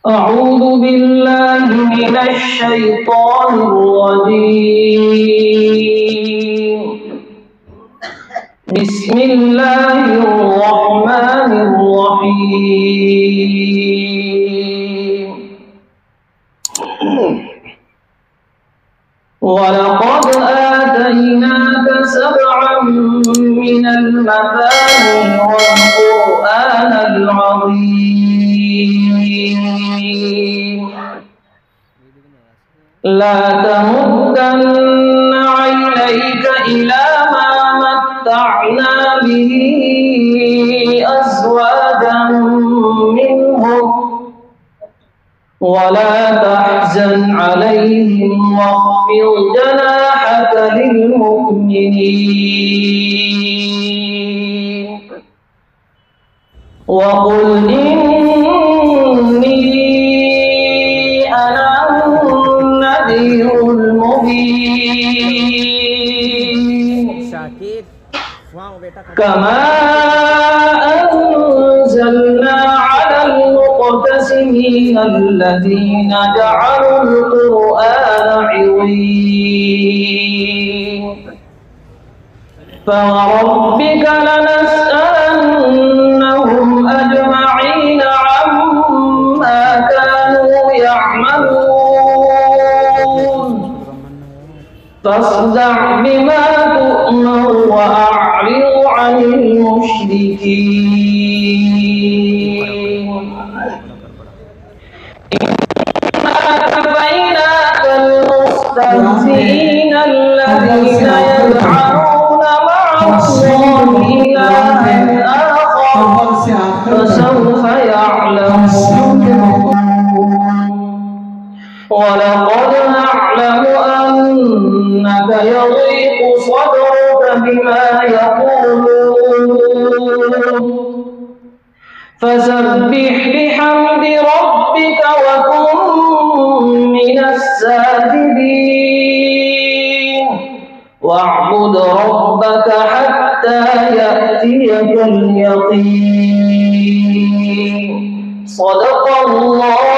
أعوذ بالله من الشيطان الرجيم. بسم الله الرحمن الرحيم. ولقد آتيناك 7 من المثاني والقرآن العظيم. لا تمدن عينيك إلى ما متعنا به أزواجا منهم ولا تحزن عليهم واخفض جناحك للمؤمنين وقل إني أنا النذير المبين. كما أنزلنا على المقتسمين الذين جعلوا القرآن عضين. فوربك لنسألنهم أجمعين عما كانوا يعملون. فاصدع بما تؤمر وأعرض عن المشركين. إنا كفيناك المستهزئين الذين يدعون مع الله إلها آخر فسوف يعلمون. ولقد نعلم أنك يضيق صدرك بما يقولون فسبح بحمد ربك وكن من الساجدين واعبد ربك حتى يأتيك اليقين. صدق الله